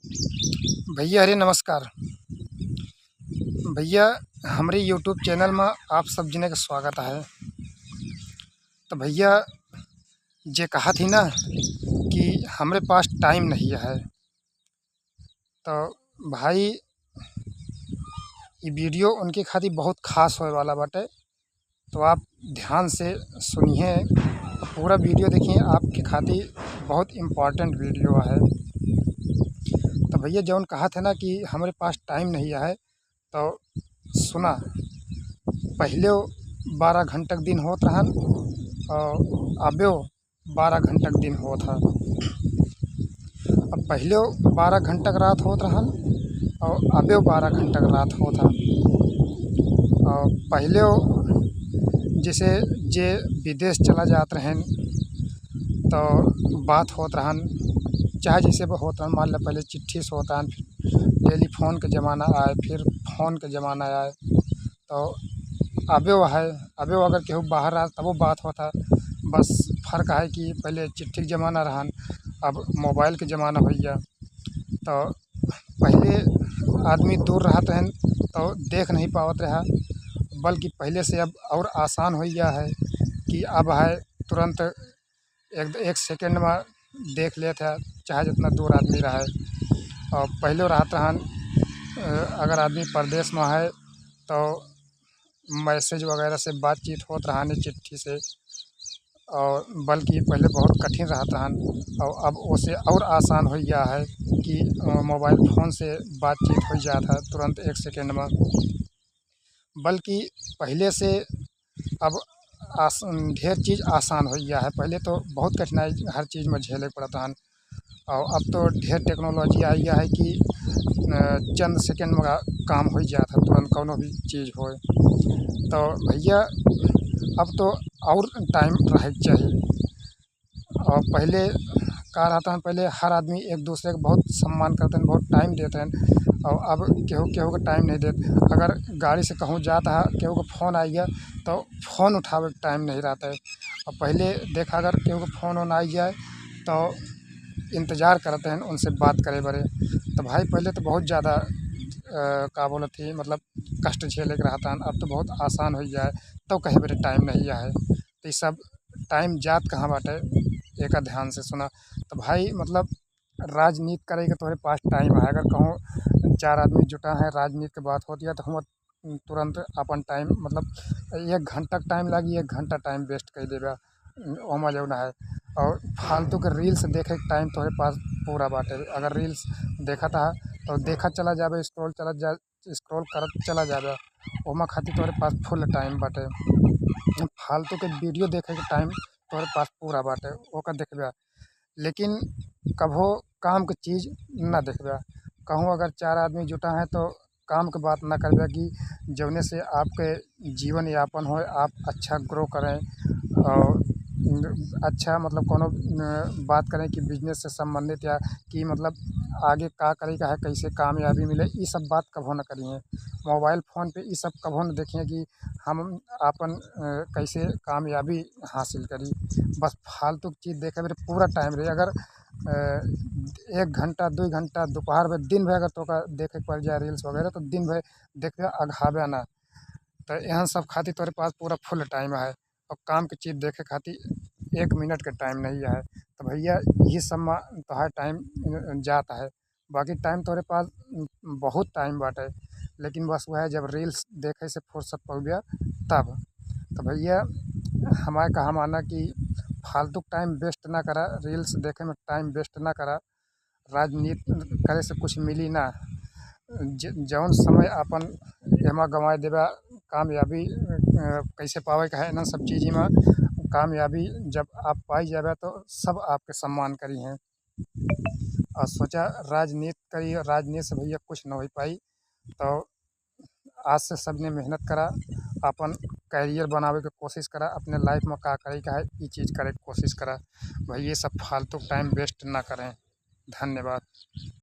भैया हरे नमस्कार। भैया हमरे यूट्यूब चैनल में आप सब जने के स्वागत है। तो भैया जे कहा थी ना कि हमरे पास टाइम नहीं है, तो भाई ये वीडियो उनके खातिर बहुत खास होए वाला बाटे। तो आप ध्यान से सुनिए और पूरा वीडियो देखिए, आपके खातिर बहुत इम्पोर्टेंट वीडियो है। तो भैया जौन कहा था ना कि हमारे पास टाइम नहीं है, तो सुना पहले 12 घंटा दिन होत रहन और अबे 12 घंटा दिन होत है। अब पहले 12 घंटा का रात होत रहन और अबे 12 घंटा का रात होत है। और पहले जैसे जे विदेश चला जात रहन तो बात होत रहन, चाहे जैसे भी होत रहन। मान लो पहले चिट्ठी से होता है, फिर टेलीफोन के ज़माना आए, फिर फ़ोन के ज़माना आए। तो अबे वो है, अबे वो अगर केहू बाहर रहा तब वो बात होता। बस फ़र्क है कि पहले चिट्ठी के ज़माना रहन, अब मोबाइल के ज़माना हो गया। तो पहले आदमी दूर रहत रहन तो देख नहीं पावत रहा, बल्कि पहले से अब और आसान हो गया है कि अब है तुरंत एक एक सेकंड में देख लेते हैं, चाहे जितना दूर आदमी रहे। और पहले रहत रहन अगर आदमी परदेश में है तो मैसेज वगैरह से बातचीत होत रहन चिट्ठी से, और बल्कि पहले बहुत कठिन रहत रहन। और अब उसे और आसान हो गया है कि मोबाइल फ़ोन से बातचीत हो जाता है तुरंत एक सेकंड में। बल्कि पहले से अब ढेर चीज़ आसान हो गया है। पहले तो बहुत कठिनाई हर चीज़ में झेले पड़ता है, और अब तो ढेर टेक्नोलॉजी आ गया है कि चंद सेकंड में काम हो जाता है, तुरंत कोनो भी चीज़ हो। तो भैया अब तो और टाइम रहे के चाहिए। और पहले का रहता है, पहले हर आदमी एक दूसरे को बहुत सम्मान करते हैं, बहुत टाइम देते हैं। और अब केहू केहू को टाइम नहीं देते। अगर गाड़ी से कहूँ जाता है, केहू को फ़ोन आ गया तो फ़ोन उठावे के टाइम नहीं रहता है। और पहले देखा अगर केहू को फ़ोन वोन आ जाए तो इंतज़ार करते हैं उनसे बात करे बड़े। तो भाई पहले तो बहुत ज़्यादा का बोलत थी, मतलब कष्ट झेले के रहता है। अब तो बहुत आसान हो गया है, तो कहे बड़े टाइम नहीं है। तो ये सब टाइम जात कहाँ बाटे, एक ध्यान से सुना। तो भाई मतलब राजनीति करे के तोहरे पास टाइम है, अगर कहूँ चार आदमी जुटा है राजनीति की बात होती है तो हम तुरंत अपन टाइम मतलब 1 घंटा टाइम लगी, 1 घंटा टाइम वेस्ट कर देगा ओमा जौन है। और फालतू के रील्स देखे के टाइम तोहरे पास पूरा बाटे। अगर रील्स देखता है तो देखा चला जाबे, स्क्रॉल करत चला जाबे, ओमा खातिर तोहरे पास फुल टाइम बाटे। फालतू के वीडियो देखे के टाइम तोहरे पास पूरा बाटे, ओकर देखबे। लेकिन कभो काम के चीज़ ना देखबे। कहूँ अगर चार आदमी जुटा है तो काम के बात ना करबे कि जौने से आपके जीवन यापन हो, आप अच्छा ग्रो करें। और अच्छा मतलब कोनो बात करें कि बिजनेस से संबंधित, या कि मतलब आगे का करे का है, कैसे कामयाबी मिले, ये सब बात कभो न करिए। मोबाइल फ़ोन पे ये सब कभो न देखिए कि हम आपन कैसे कामयाबी हासिल करी। बस फालतू की चीज़ देखे मेरे पूरा टाइम रही। अगर 1 घंटा 2 घंटा दोपहर में दिन भर अगर तोका देखे के पड़ जाए रील्स वगैरह, तो दिन भर देखबे अघाबे ना। तो यहाँ सब खातिर तोरे पास पूरा फुल टाइम है, और काम की चीज़ देखे खातिर 1 मिनट के टाइम नहीं है। तो भैया यही सब में तोहार टाइम जाता है। बाकी टाइम तोरे पास बहुत टाइम बाटे, लेकिन बस वह है जब रील्स देखे से फुर्सत पड़ गया तब। तो भैया हमारे कहा माना कि फालतू टाइम वेस्ट ना करा, रील्स देखे में टाइम वेस्ट ना करा। राजनीति करे से कुछ मिली ना। जौन समय अपन एमा गंवाए देबा, कामयाबी कैसे पावे का है ना, सब चीज़ में कामयाबी जब आप पाई जाबे तो सब आपके सम्मान करी हैं। और सोचा राजनीति करी, राजनीति से भैया कुछ न हो पाई। तो आज से सबने मेहनत करा, अपन करियर बनावे के कोशिश करा, अपने लाइफ में का करे का है ये चीज़ करे के कोशिश करा। भाई ये सब फालतू टाइम वेस्ट ना करें। धन्यवाद।